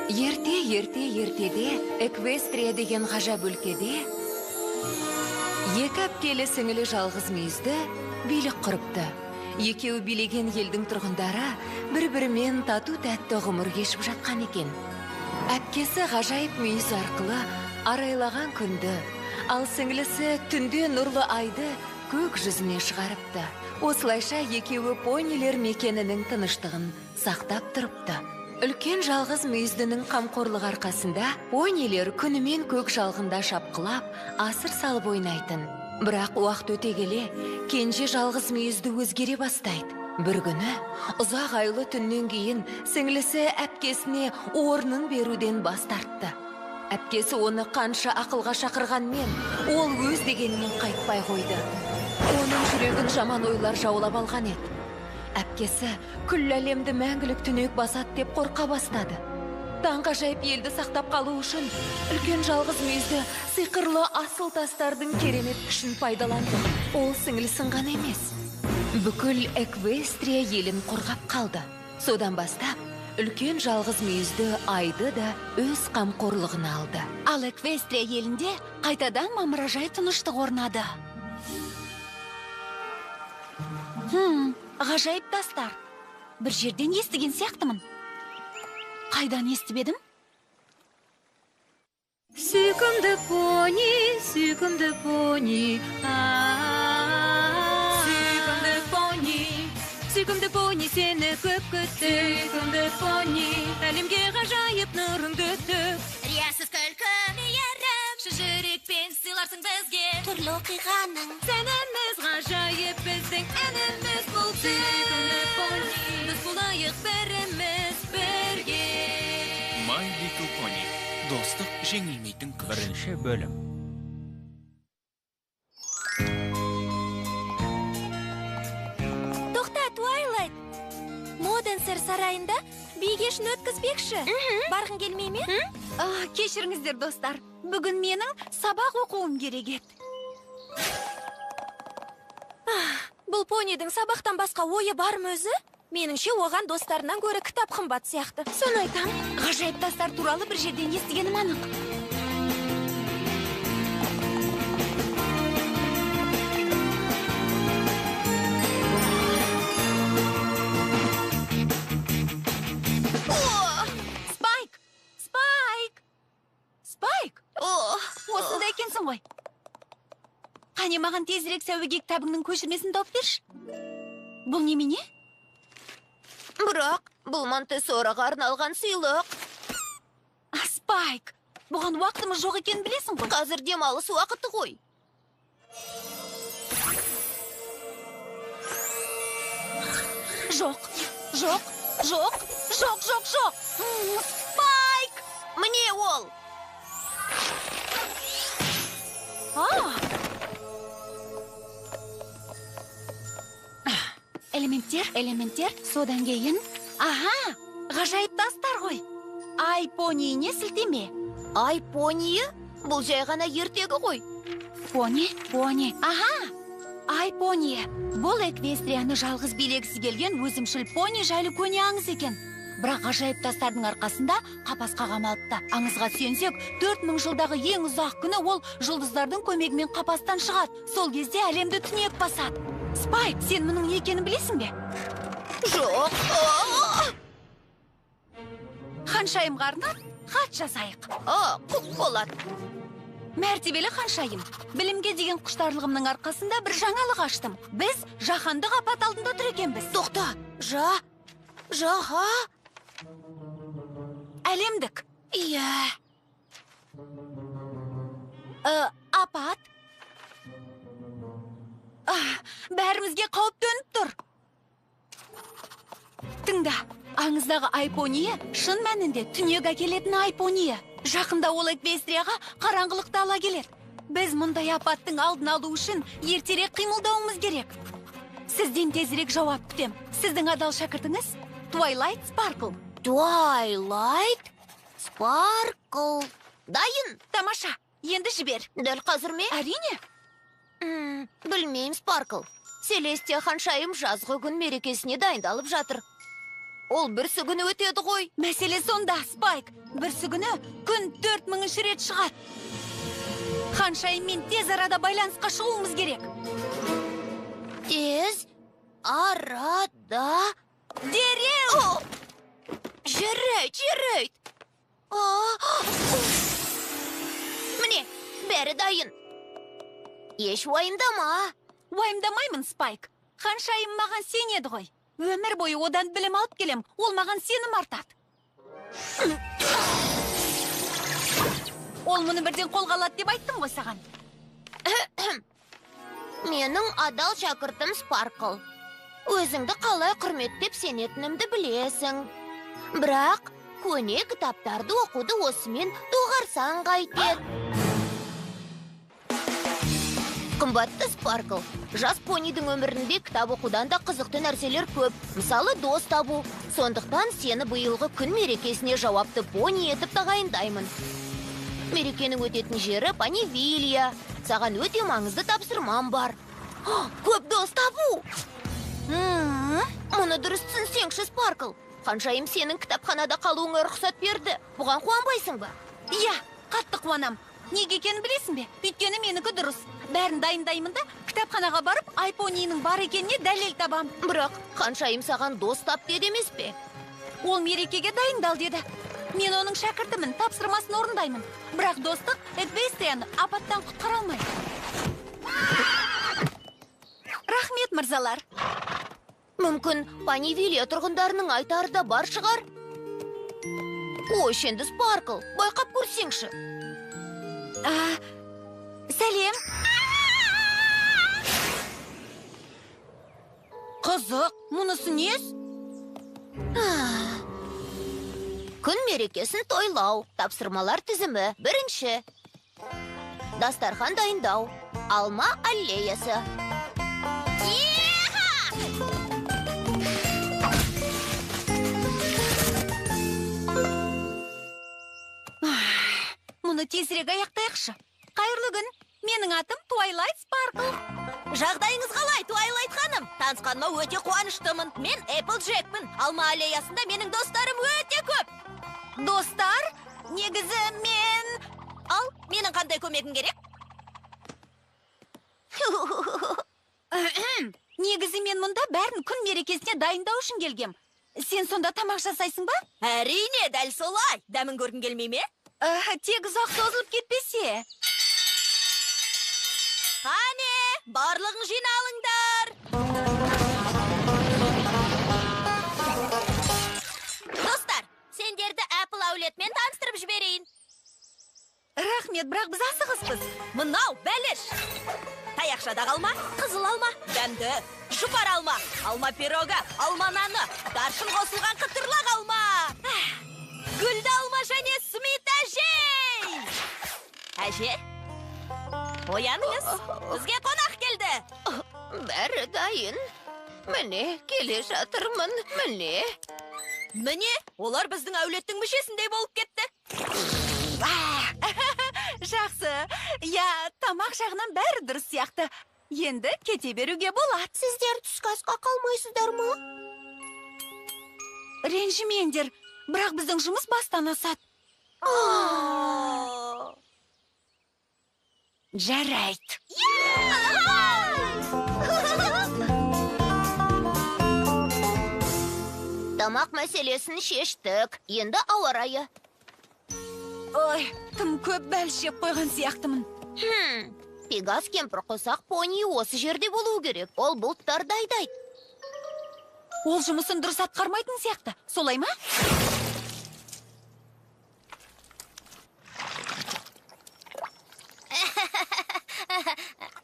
Ертеде Эквестрия деген ғажап өлкеде екі әпкелі сіңілі жалғыз мүйізді билік құрыпты. Екеуі билеген елдің тұрғындары бір-бірімен тату-тәтті ғұмыр кешіп жатқан екен. Әпкесі ғажайып мүйіз арқылы арайлаған күнді, ал сіңілісі түнде нұрлы айды көк жүзіне шығарыпты. Осылайша екеуі понилер мекенінің тыныштығын сақтап тұрыпты. Үлкен жалғыз мүйіздінің қамқорлық арқасында понилер күнімен көк жалғында шапқылап, асыр салып ойнайтын. Бірақ уақыт өте келе, кенже жалғыз мүйізді өзгере бастайды. Бір күні, ұзақ айлы түннен кейін сіңлісі әпкесіне орнын беруден бас тартты. Әпкесі оны қанша ақылға шақырғанмен, ол өз дегенінен қайтпай қойды. Оның жүрегін жаман ойлар жаулап алған еді. Әпкесі күллі әлемді мәңгілік түнек басады деп қорқа бастады. Таңғажайып елді сақтап қалу үшін үлкен жалғыз мүйізді сиқырлы асыл тастардың керемет күшін пайдаланды. Ол сіңлісін ғана емес, бүкіл Эквестрия елін қорғап қалды. Содан бастап, үлкен жалғыз мүйізді айды да өз қамқорлығына алды. Ал Эквестрия елінде қайтадан мамыражай тыныштық орнады. Ғажайып тастар. Бір жерден естіген сияқтымын. Қайдан естіп едім? Сүйкімді пони, сүйкімді пони. Сүйкімді пони, сені көп күтті. Сүйкімді пони, әлемге ғажайып нұрыңды төк. Риясыз күлкі мейірім, жүрекпен сыйларсың бізге түрлі оқиғаның. Сәніміз ғажайып біздің әніміз бұл. Сүйкімді пони, біз болайық біріміз бірге. My Little Pony. Достық жеңілмейтін күш. Бірінші бөлім. Тоқта, Твайлайт. Моденсер сарайында би кешін өткізбекші. Барғың келмей ме? Кешіріңіздер, достар. Бүгін менің сабақ оқуым керек еді. Бұл понидің сабақтан басқа ойы бар ма өзі? Меніңше оған достарынан көрі кітап қымбат сияқты. Соны айтам, ғажайып тастар туралы бір жерден естігенім анық. Спайк! Осында екенсің ғой. Қане маған тезірек сәуеге кітабыңның көшірмесін тауып берші. Бұл немене? Бірақ, бұл Монтессораға арналған сыйлық. Спайк, бұған уақытымыз жоқ екенін білесің ғой. Қазір демалыс уақыты ғой. Жоқ. Спайк! Міне ол. Элементтер, содан кейін. Аха, ғажайып тастар ғой. Ай понийіне сілтеме. Ай понийі? Бұл жай ғана ертегі ғой. Пони. Аха, ай понийі. Бұл Эквестрияны жалғыз билегісі келген өзімшіл пони жайлы көне аңыз екен. Бірақ ғажайып тастардың арқасында қапасқа қамалыпты. Аңызға сүйенсек, 4000 жылдағы ең ұзақ күні ол жұлдыздардың көмегімен қапастан шығады. Сол кезде әлемді түнек басады. Спайк, сен мұның не екенін білесің бе? Жоқ. Ханшайымға арнап хат жазайық. Құп болады. Мәртебелі ханшайым, білімге деген құштарлығымның арқасында бір жаңалық аштым. Біз жаһандық апат алдында тұр екенбіз. Тоқта, жаға? Әлемдік. Иә. Апат. Бәрімізге қауіп төніп тұр. Тыңда, аңыздағы айпоние шын мәнінде түнек әкелетін айпоние. Жақында ол Эквестрияға қараңғылықты ала келеді. Біз мұндай апаттың алдын алу үшін ертерек қимылдауымыз керек. Сізден тезірек жауап күтем. Сіздің адал шәкіртіңіз Твайлайт Спаркл. Твайлайт Спаркл. Дайын. Тамаша, енді жібер. Дәл қазір ме? Әрине. Білмейм, Спаркл. Селестия ханшайым жазғы күн мерекесіне дайындалып жатыр. Ол бірсі күні өтеді ғой. Мәселе сонда, Спайк. Бірсі күні күн 4000 рет шығады. Ханшайым мен тез арада байланысқа шығуымыз керек. Тез арада... Дереу! Жүрейт. Міне, бәрі дайын. Еш уайымдама. Уайымдамаймын, Спайк. Ханшайым маған сенеді ғой. Өмір бойы одан білім алып келем, ол маған сенім артады. Ол мұны бірден қолға алады деп айттым ғой саған. Менің адал шәкіртім Спаркл. Өзіңді қалай құрметтеп сенетінімді білесің. Бірақ көне кітаптарды оқуды осымен доғарсаң қайтеді. Қымбатты Спаркл, жас понидің өмірінде кітап оқудан да қызықты нәрселер көп. Мысалы, дос табу. Сондықтан сені биылғы күн мерекесіне жауапты пони етіп тағайындаймын. Мерекенің өтетін жері Понивилия. Саған өте маңызды тапсырмам бар. Көп дос табу! Мұны дұрыс түсінсеңші, Спаркл. Ханшайым сенің кітапханада қалуыңа рұқсат берді. Бұған қуанбайсың ба? Иә, қатты қуанам. Неге екенін білесің бе? Өйткені менікі дұрыс. Бәрін дайындаймын да, кітапханаға барып, Айпонияның бар екеніне дәлел табам. Бірақ ханшайым саған дос тап деді емес пе? Ол мерекеге дайындал деді. Мен оның шәкіртімін, тапсырмасын орындаймын. Бірақ достық Эквестрияны апаттан құтқара алмайды. Рахмет, мырзалар. Мүмкін Понивилия тұрғындарының айтары да бар шығар? Ой, енді Спаркл, байқап көрсеңші. Сәлем. Қызық, мұнысы нес? Күн мерекесін тойлау, тапсырмалар тізімі. Бірінші. Дастархан дайындау. Алма аллеясы. Мұны тезірек аяқтайықшы. Қайырлы күн. Менің атым Туайлайт Спаркл. Жағдайыңыз қалай, Туайлайт ханым? Танысқаныма өте қуаныштымын. Мен Эпплджекпін. Алма аллеясында менің достарым өте көп. Достар, негізі мен... Ал, менің қандай көмегім керек? Негізі мен мұнда бәрін күн мерекесіне дайындау үшін келгем. Сен сонда тамақ жасайсың ба? Әрине, дәл солай. Дәмін көргің келмей ме? Тек ұзақ созылып кетпесе. Қане, барлығын жиналыңдар. Достар, сендерді Apple Outletмен таныстырып жіберейін. Рахмет, бірақ біз асығыспыз. Мынау бәліш. Таяқшадағы алма, қызыл алма, дәмді, жұпар алма, алма пирога, алма наны, даршын қосылған қытырлақ алма. Гүлді алма және Смит әжей. Әже, ояныңыз, бізге қонақ келді. Бәрі дайын. Міне, келе жатырмын, міне. Міне, олар біздің әулеттің мүшесіндей болып кетті. Жақсы. Я, тамақ жағынан бәрі дұрыс сияқты. Енді кете беруге болады. Сіздер түскі асқа қалмайсыздар ма? Ренжімеңдер, бірақ біздің жұмыс бастан асады. Жарайды. Тамақ мәселесін шештік. Енді ауа райы. Ой, тым көп бәлшеп қойған сияқтымын. Пегас кемпір қосақ пони осы жерде болу керек. Ол бұлттарды айдайды. Ол жұмысын дұрыс атқармайтын сияқты. Солай ма?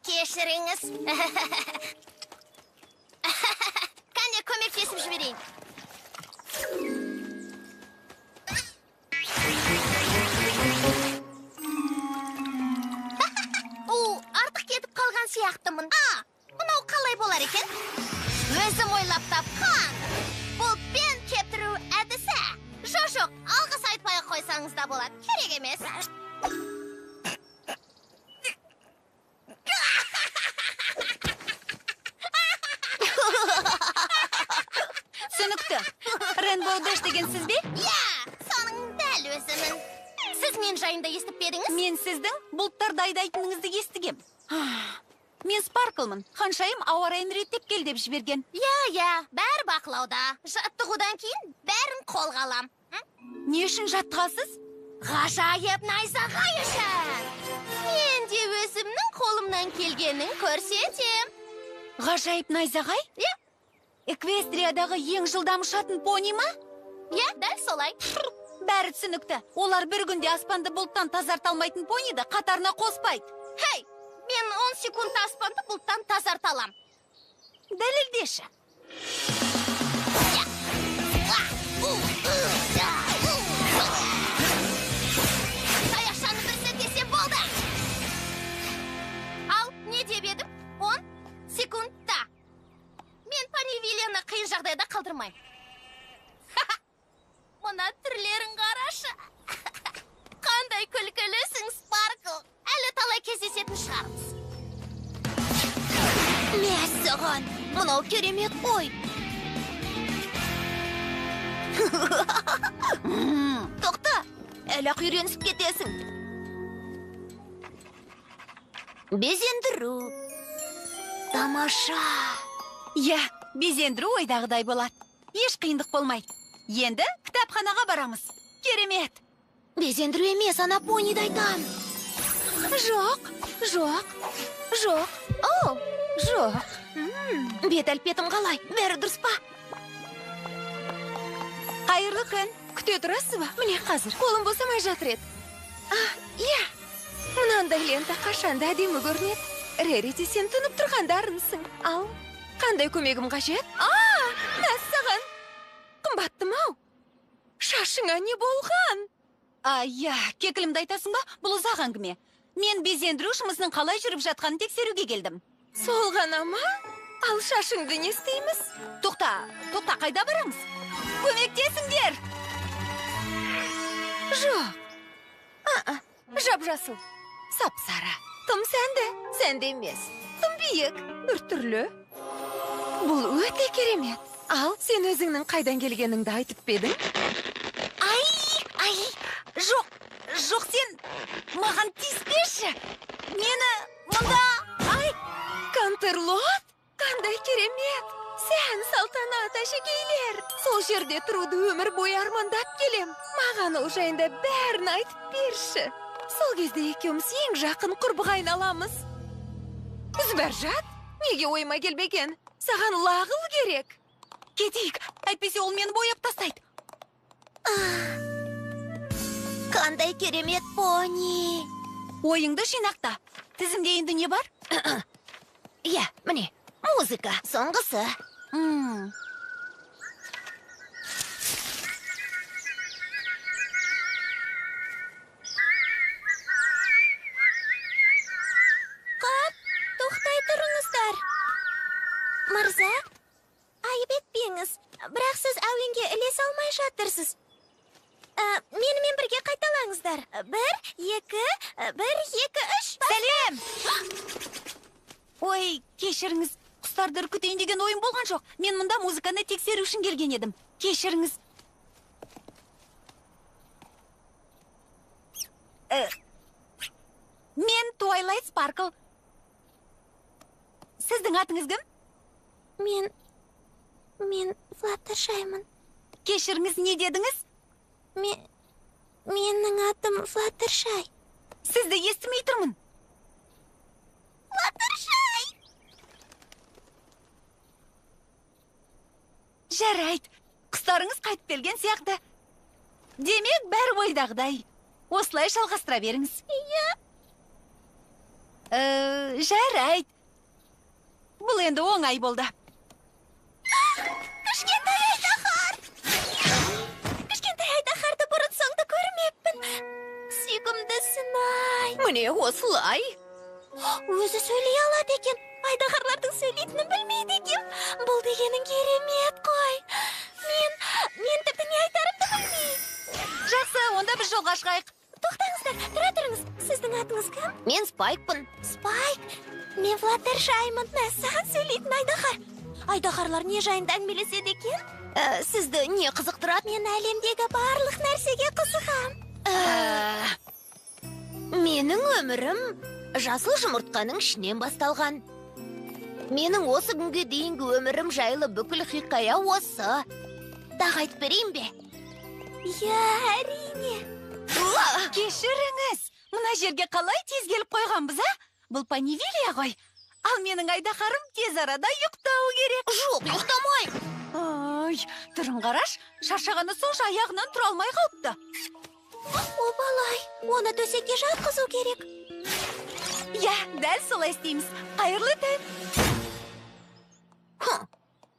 Кешіріңіз. Қане көмектесіп жіберейін. Артық кетіп қалған сияқтымын. Мынау қалай болар екен? Өзім ойлап тапқан. Бұлтпен кептіру әдісі. Жоқ, алғыс айтпай қойсаңыз да болады. Керек емес. Түсінікті. Флэш деген сіз бе? Соның дәл өзімін. Сіз мен жайында естіп пе едіңіз? Мен сіздің бұлттарды айдайтыныңызды естігем. Мен Спарклмын. Ханшайым ауа райын реттеп кел деп жіберген. Бәрі бақылауда. Жаттығудан кейін бәрін қолға алам. Не үшін жаттығасыз? Ғажайып найзағай үшін. Мен де өзімнің қолымнан келгенін көрсетем. Ғажайып найзағай? Эквестриядағы ең жылдам ұшатын пони ма? Дәл солай. Бәрі түсінікті. Олар бір күнде аспанды бұлттан тазарта алмайтын пониді қатарына қоспайды. Хей, мен 10 секунд аспанды бұлттан тазарталам. Дәлелдеші. Таяқшаны бір сілтесем болды. Ал, не деп едім? 10 секундта. Мен Панивилияны қиын жағдайда қалдырмайм. Мұна түрлерін қарашы. Қандай күлкілісің, Спаркл. Әлі талай кездесетін шығармыз. Мәссаған, мұнау керемет қой. Тоқта, әлі-ақ үйренісіп кетесің. Безендіру. Тамаша. Безендіру ойдағыдай болады. Еш қиындық болмайды. Енді кітапханаға барамыз. Керемет. Безендіру емес, ана пониді айтам. Жоқ. Бет әлпетім қалай? Бәрі дұрыс па? Қайырлы күн. Күте тұрасыз ба? Міне қазір. Қолым босамай жатыр еді. Мынандай лента қашанда әдемі көрінеді. Рерити, сен тұнып тұрғандарынсың. Ал, қандай көмегім қажет? Мәссаған. Қымбаттым-ау. Шашыңа не болған? Кекілімді айтасың ба? Бұл ұзақ әңгіме. Мен безендіру жұмысының қалай жүріп жатқанын тексеруге келдім. Сол ғана ма? Ал шашыңды не істейміз? Тоқта, қайда барамыз? Көмектесіңдер! Жоқ. Жап-жасыл. Сап-сары. Тым сәнді емес. Тым биік, біртүрлі. Бұл өте керемет. Ал, сен өзіңнің қайдан келгеніңді айтып бедің? Жоқ, сен маған тиіспеші. Мені мұнда... Кантерлот? Қандай керемет. Сән салтанат әшекейлер. Сол жерде тұруды өмір бойы армандап келем. Маған ол жайында бәрін айтып берші. Сол кезде екеуміз ең жақын құрбыға айналамыз. Зүбәржат, неге ойыма келбеген? Саған лағыл керек. Кетейік, әйтпесе ол мені бояп тастайды. Қандай керемет пони. Ойыңды жинақта. Тізімде енді не бар? Міне, музыка, соңғысы. Қап, тоқтай тұрыңыздар. Мырза, айып етпеңіз, бірақ сіз әуенге ілесе алмай жатырсыз. Менімен бірге қайталаңыздар. 1, 2, 3. Сәлем! Ой, кешіріңіз, құстарды үркітейін деген ойым болған жоқ. Мен мұнда музыканы тексеру үшін келген едім. Кешіріңіз. Мен Twilight Sparkle. Сіздің атыңыз кім? Мен Флаттершаймын. Кешіріңіз, не дедіңіз? Менің атым Флаттершай. Сізді естімей тұрмын. Флаттершай! Жарайды, құстарыңыз қайтып келген сияқты. Демек, бәрі ойдағыдай. Осылай жалғастыра беріңіз. Жарайды. Бұл енді оңай болды. Кішкентай айдаһар! Кішкентай айдаһарды бұрын-соңды көрмеппін. Сүйкімдісін-ай. Міне осылай. Өзі сөйлей алады екен. Айдаһарлардың сөйлейтінін білмейді екем. Бұл дегенің керемет қой. Мен тіпті не айтарымды білмеймін. Жақсы, онда біз жолға шығайық. Тоқтаңыздар, тұра тұрыңыз. Сіздің атыңыз кім? Мен Спайкпын. Спайк? Мен Флаттершаймын. Мәссаған сөйлейтін айдаһар. Айдаһарлар не жайында әңгімелеседі екен? Сізді не қызықтырады? Мен әлемдегі барлық нәрсеге қызығам. Менің өмірім жасыл жұмыртқаның ішінен басталған. Менің осы күнге дейінгі өмірім жайлы бүкіл хикая осы. Тағы айтып берейін бе? Иә, әрине. Кешіріңіз, мына жерге қалай тез келіп қойғанбыз, а? Бұл Панивилия ғой. Ал менің айдақарым тез арада ұйықтауы керек. Жоқ, ұйықтамай. Ой, түрін қараш, шаршағаны сонша аяғынан тұра алмай қалыпты. Обалай, оны төсекке жатқызу керек. Я, дәл солай істейміз. Қайырлы түн.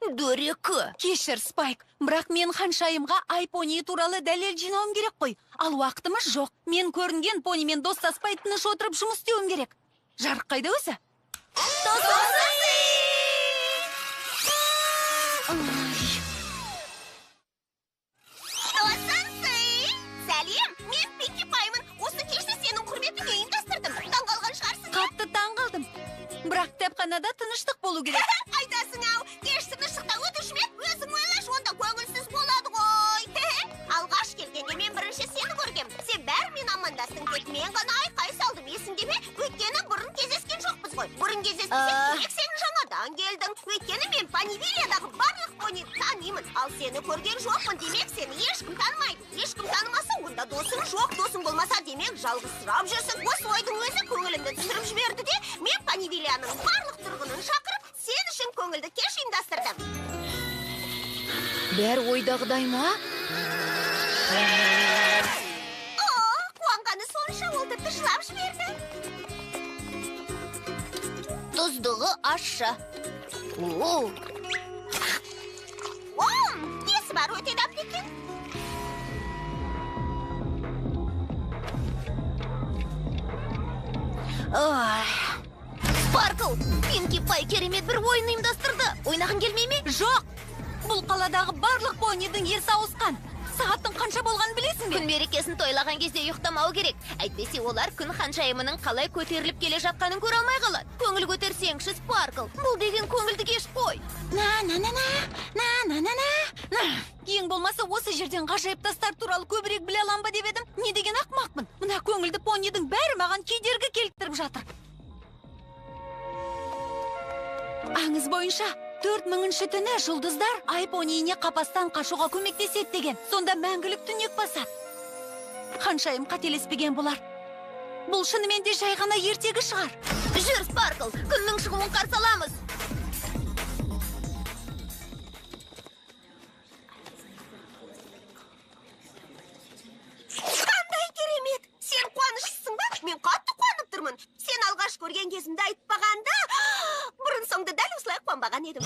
Дөрекі. Кешір, Спайк, бірақ мен ханшайымға Ай-пони туралы дәлел жинауым керек қой. Ал уақытымыз жоқ. Мен көрінген понимен достаспай тыныш отырып жұмыс істеуім керек. Жарық қайда өзі? Сәлем, мен Пики Паймын. Осы кешті сенің құрметіңе ұйымдастырдым. Таңғалған шығарсың. Қатты таңғалдым. Бірақ кітапханада тыныштық болу керек. Айтасың-ау, кеш тыныштықта өтуші ме? Өзің ойлаш, онда көңілсіз болады ғой. Алғаш келгенде мен бірінші сені көргем. Сен бәрімен амандастың, тек мен ғана айқай салдым, есіңде ме? Өйткені бұрын кездескен жоқпыз ғой. Бұрын кездеспесек, тек сен жаңадан келдің. Өйткені мен Панивилиядағы барлық пониді танимын. Ал сені көрген жоқпын, демек сені ешкім танымайды. Ешкім танымаса, онда досың жоқ. Досың болмаса, демек жалғызсырап жүрсің. Осы ойдың өзі көңілімді түсіріп жіберді де, мен Панивилияның барлық тұрғынын шақырып, сен үшін көңілді кеш ұйымдастырдым. Бәр ойдағыдай ма? Қуанғаны сонша ол тіпті жылап жіберді. Тұздығы ащы. Несі бар, өте дәмді екен? Спаркл, Пинки Пай керемет бір ойын ұйымдастырды. Ойнағың келмей ме? Жоқ! Бұл қаладағы барлық понидің есі ауысқан. Сағаттың қанша болғанын білесің бе? Күн мерекесін тойлаған кезде ұйықтамау керек. Әйтпесе олар күн ханшайымының қалай көтеріліп келе жатқанын көре алмай қалады. Көңіл көтерсеңші, Спаркл. Бұл деген көңілді кеш қой. Ең болмаса осы жерден ғажайып тастар туралы көбірек біле алам ба деп едім. Не деген ақымақпын. Мына көңілді понидің бәрі маған кедергі келтіріп жатыр. Аңыз бойынша 4000-ші түні жұлдыздар Ай-понийіне қапастан қашуға көмектеседі деген. Сонда мәңгілік түнек басады. Ханшайым қателеспеген болар. Бұл шынымен де жай ғана ертегі шығар. Жүр, Спаркл, күннің шығуын қарсы аламыз. Қандай керемет! Сен қуаныштысың ба? Мен қатты қуанып тұрмын. Сен алғаш көрген кезімді айтпағанда, бұрын соңды дәл осылай қуанбаған едім.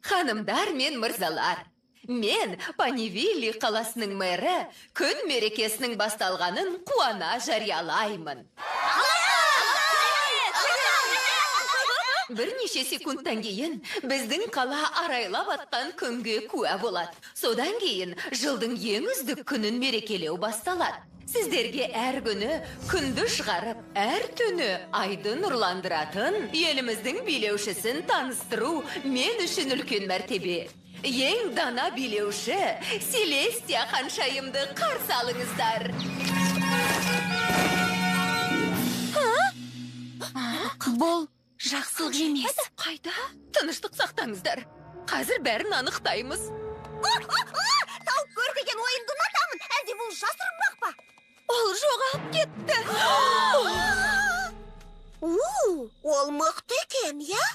Ханымдар мен мырзалар, мен Панивилли қаласының мэрі күн мерекесінің басталғанын қуана жариялаймын. Бірнеше секундтан кейін біздің қала арайлап атқан күнге куә болады. Содан кейін жылдың ең үздік күнін мерекелеу басталады. Сіздерге әр күні күнді шығарып, әр түні айды нұрландыратын еліміздің билеушісін таныстыру мен үшін үлкен мәртебе. Ең дана билеуші Селестия ханшайымды қарсы алыңыздар. Бұл жақсылық емес. Қайда? Тыныштық сақтаңыздар. Қазір бәрін анықтаймыз. Тауып көр деген ойынды ұнатамын. Әлде бұл жасырынбақ па? Ол жоғалып кетті. Ол мықты екен, я?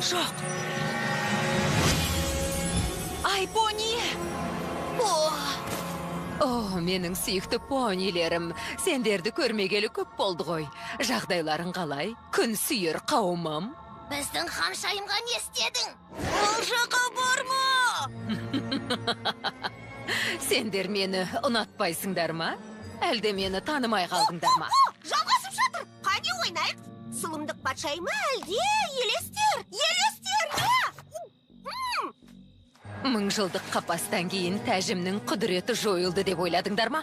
Жоқ. Ай-пони! О, менің сүйікті понилерім, сендерді көрмегелі көп болды ғой. Жағдайларың қалай? Күн сүйер қауымым. Біздің ханшайымға не істедің? Ол жаққа барма! Сендер мені ұнатпайсыңдар ма? Әлде мені танымай қалдыңдар ма? Жалғасып жатыр! Қане ойнайық? Сұлымдық патшайымы әлде елестер? Елестер, я! Мың жылдық қапастан кейін тәжімнің құдіреті жойылды деп ойладыңдар ма?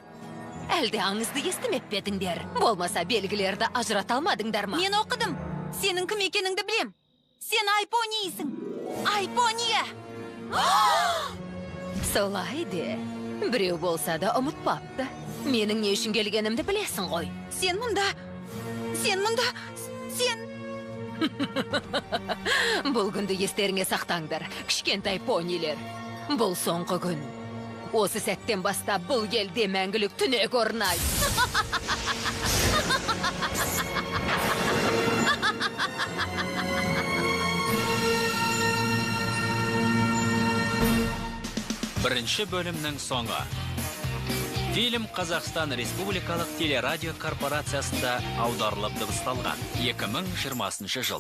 Әлде аңызды естімеп бедіңдер? Болмаса белгілерді ажырата алмадыңдар ма? Мен оқыдым. Сенің кім екеніңді білем. Сен Айпонийсің. Айпония! Солай де. Біреу болса да ұмытпапты. Менің не үшін келгенімді білесің ғой. Сен мұнда... Сен... Бұл күнді естеріңе сақтаңдар, кішкентай понилер. Бұл соңғы күн. Осы сәттен бастап бұл елде мәңгілік түнек орнайды. Бірінші бөлімнің соңы. Фильм Қазақстан Республикалық телерадио корпорациясында аударылып дыбысталған 2020 жыл.